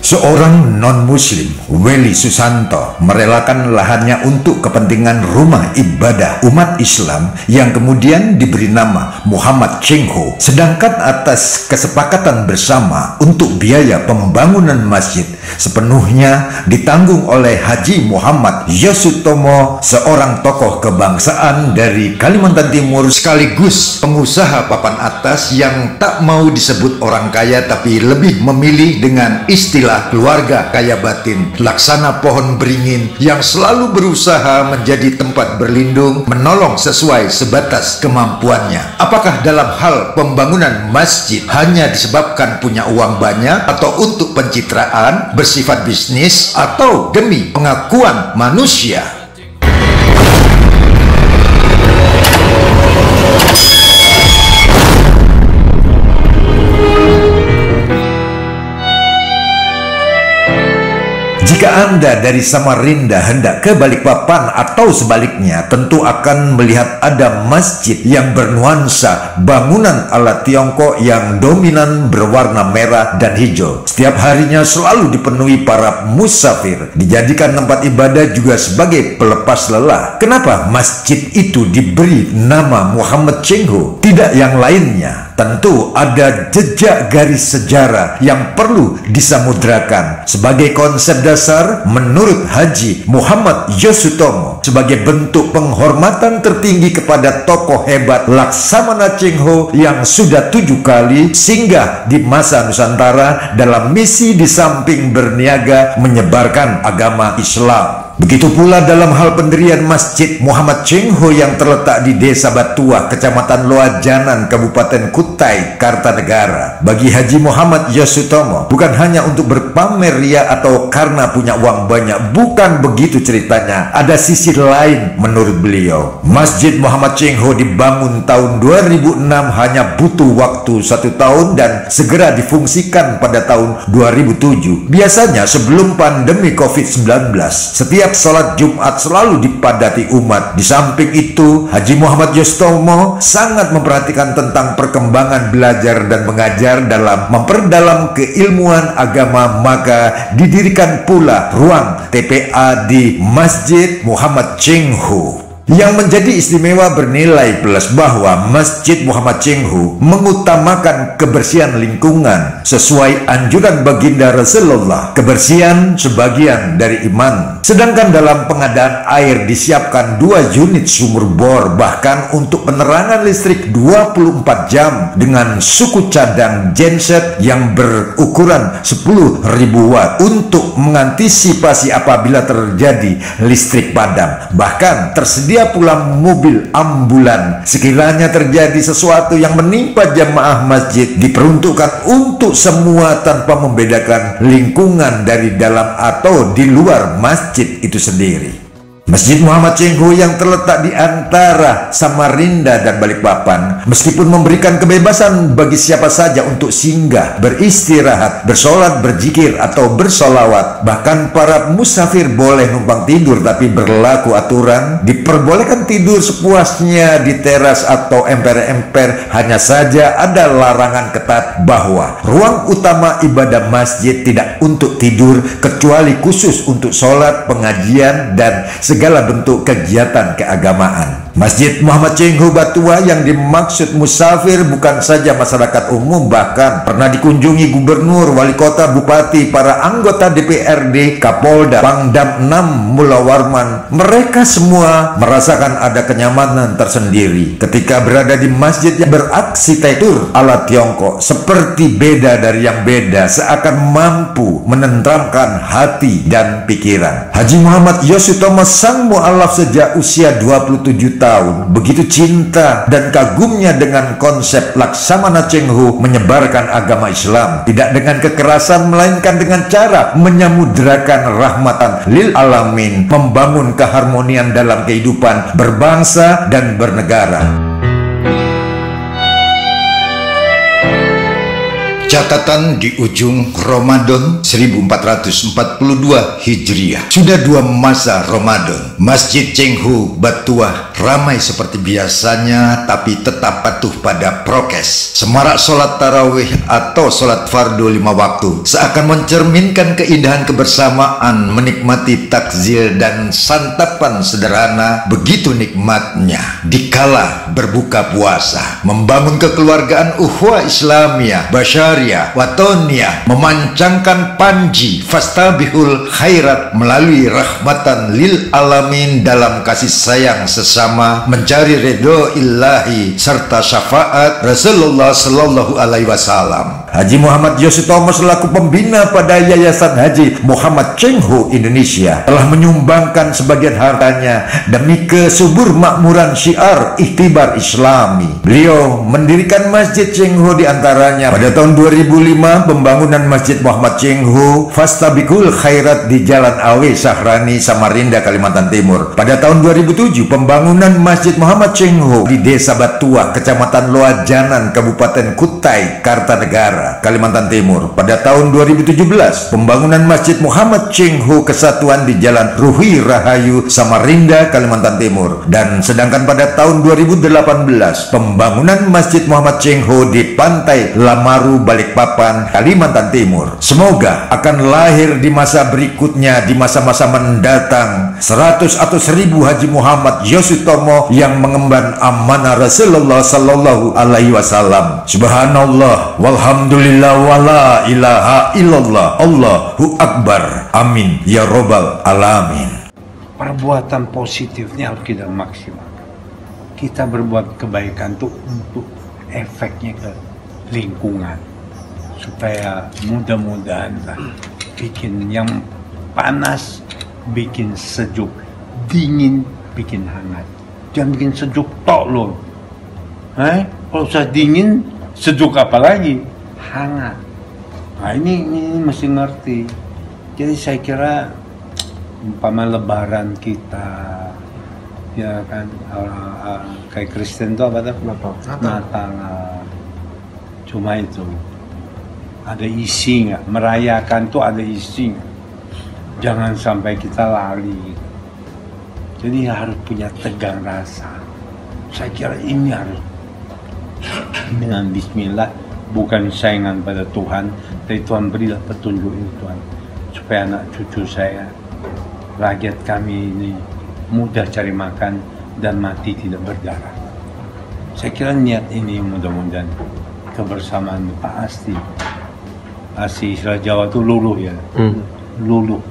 Seorang non-muslim, Weli Susanto, merelakan lahannya untuk kepentingan rumah ibadah umat Islam yang kemudian diberi nama Muhammad Cheng Ho. Sedangkan atas kesepakatan bersama untuk biaya pembangunan masjid sepenuhnya ditanggung oleh Haji Muhammad Yosutomo, seorang tokoh kebangsaan dari Kalimantan Timur sekaligus pengusaha papan atas yang tak mau disebut orang kaya tapi lebih memilih dengan istilah keluarga kaya batin, laksana pohon beringin yang selalu berusaha menjadi tempat berlindung, menolong sesuai sebatas kemampuannya. Apakah dalam hal pembangunan masjid hanya disebabkan punya uang banyak, atau untuk pencitraan, bersifat bisnis, atau demi pengakuan manusia? Jika Anda dari Samarinda hendak ke Balikpapan atau sebaliknya, tentu akan melihat ada masjid yang bernuansa bangunan ala Tiongkok yang dominan berwarna merah dan hijau. Setiap harinya selalu dipenuhi para musafir, dijadikan tempat ibadah juga sebagai pelepas lelah. Kenapa masjid itu diberi nama Muhammad Cheng Ho, tidak yang lainnya? Tentu ada jejak garis sejarah yang perlu disamudrakan. Sebagai konsep dasar, menurut Haji Muhammad Yosutomo, sebagai bentuk penghormatan tertinggi kepada tokoh hebat Laksamana Cheng Ho yang sudah 7 kali singgah di masa Nusantara dalam misi di samping berniaga menyebarkan agama Islam. Begitu pula dalam hal pendirian Masjid Muhammad Cheng Ho yang terletak di Desa Batuah, Kecamatan Loajanan, Kabupaten Kutai, Kartanegara. Bagi Haji Muhammad Yosutomo, bukan hanya untuk berpamer ria atau karena punya uang banyak, bukan begitu ceritanya. Ada sisi lain menurut beliau. Masjid Muhammad Cheng Ho dibangun tahun 2006, hanya butuh waktu 1 tahun dan segera difungsikan pada tahun 2007. Biasanya sebelum pandemi COVID-19, setiap sholat Jumat selalu dipadati umat. Di samping itu, Haji Muhammad Yosutomo sangat memperhatikan tentang perkembangan belajar dan mengajar dalam memperdalam keilmuan agama, maka didirikan pula ruang TPA di Masjid Muhammad Cheng Ho. Yang menjadi istimewa bernilai plus bahwa Masjid Muhammad Cheng Ho mengutamakan kebersihan lingkungan sesuai anjuran baginda Rasulullah. Kebersihan sebagian dari iman. Sedangkan dalam pengadaan air disiapkan 2 unit sumur bor, bahkan untuk penerangan listrik 24 jam dengan suku cadang genset yang berukuran 10.000 watt untuk mengantisipasi apabila terjadi listrik padam. Bahkan tersedia pula mobil ambulan sekiranya terjadi sesuatu yang menimpa jamaah masjid, diperuntukkan untuk semua tanpa membedakan lingkungan dari dalam atau di luar masjid itu sendiri. Masjid Muhammad Cheng Ho yang terletak di antara Samarinda dan Balikpapan, meskipun memberikan kebebasan bagi siapa saja untuk singgah, beristirahat, bersolat, berzikir, atau bersolawat, bahkan para musafir boleh numpang tidur, tapi berlaku aturan diperbolehkan tidur sepuasnya di teras atau emper-emper. Hanya saja ada larangan ketat bahwa ruang utama ibadah masjid tidak untuk tidur, kecuali khusus untuk sholat, pengajian, dan segala bentuk kegiatan keagamaan. Masjid Muhammad Cheng Ho Batuah yang dimaksud musafir bukan saja masyarakat umum, bahkan pernah dikunjungi gubernur, wali kota, bupati, para anggota DPRD, Kapolda, Pangdam 6 Mula Warman. Mereka semua merasakan ada kenyamanan tersendiri ketika berada di masjid yang berarsitektur ala Tiongkok, seperti beda dari yang beda, seakan mampu menenteramkan hati dan pikiran. Haji Muhammad Yosutomo sang mu'alaf sejak usia 27 tahun begitu cinta dan kagumnya dengan konsep Laksamana Cheng Ho menyebarkan agama Islam, tidak dengan kekerasan melainkan dengan cara menyamudrakan rahmatan lil alamin, membangun keharmonian dalam kehidupan berbangsa dan bernegara. Catatan di ujung Ramadan 1442 Hijriah. Sudah 2 masa Ramadan. Masjid Cengho Batuah ramai seperti biasanya, tapi tetap patuh pada prokes. Semarak sholat tarawih atau sholat fardu 5 waktu seakan mencerminkan keindahan kebersamaan, menikmati takjil dan santapan sederhana. Begitu nikmatnya dikala berbuka puasa, membangun kekeluargaan ukhuwah Islamiyah, Basyariah, Watoniyah, memancangkan panji fastabihul khairat melalui rahmatan lil alamin dalam kasih sayang sesama, mencari ridho ilahi serta syafaat Rasulullah Sallallahu Alaihi Wasallam. Haji Muhammad Yosutomo selaku pembina pada Yayasan Haji Muhammad Cengho Indonesia telah menyumbangkan sebagian hartanya demi kesubur makmuran syiar Ikhtibar Islami. Beliau mendirikan Masjid Cengho diantaranya pada tahun 2005 pembangunan Masjid Muhammad Cengho Fastabikul Khairat di Jalan Awe Sahrani, Samarinda, Kalimantan Timur. Pada tahun 2007 pembangunan Masjid Muhammad Cengho di Desa Batuah, Kecamatan Loajanan, Kabupaten Kutai Kartanegara, Kalimantan Timur. Pada tahun 2017 pembangunan Masjid Muhammad Cengho Kesatuan di Jalan Ruhi Rahayu, Samarinda, Kalimantan Timur. Dan sedangkan pada tahun 2018 pembangunan Masjid Muhammad Cengho di Pantai Lamaru, Balikpapan, Kalimantan Timur. Semoga akan lahir di masa berikutnya, di masa-masa mendatang, 100 atau 1000 Haji Muhammad Yosutomo yang mengemban amanah Rasulullah Sallallahu Alaihi Wasallam. Subhanallah walhamdulillah wala ilaha illallah Allahu Akbar. Amin ya robbal alamin. Perbuatan positifnya harus kita maksimalkan. Kita berbuat kebaikan tuh untuk efeknya ke lingkungan, supaya mudah-mudahan bikin yang panas bikin sejuk, dingin bikin hangat. Jangan bikin sejuk tok loh. Kalau usah dingin, sejuk apa lagi? Hangat. Nah ini mesti ngerti. Jadi saya kira umpama lebaran kita, ya kan, kayak Kristen itu apa tuh? Natal. Cuma itu ada isi nggak? Merayakan tuh ada isi nggak? Jangan sampai kita lali. Jadi harus punya tegang rasa. Saya kira ini harus dengan bismillah, bukan saingan pada Tuhan, tapi Tuhan berilah petunjuk ini Tuhan, supaya anak cucu saya, rakyat kami ini mudah cari makan dan mati tidak berdarah. Saya kira niat ini mudah-mudahan kebersamaan pasti istilah Jawa itu luluh ya, luluh.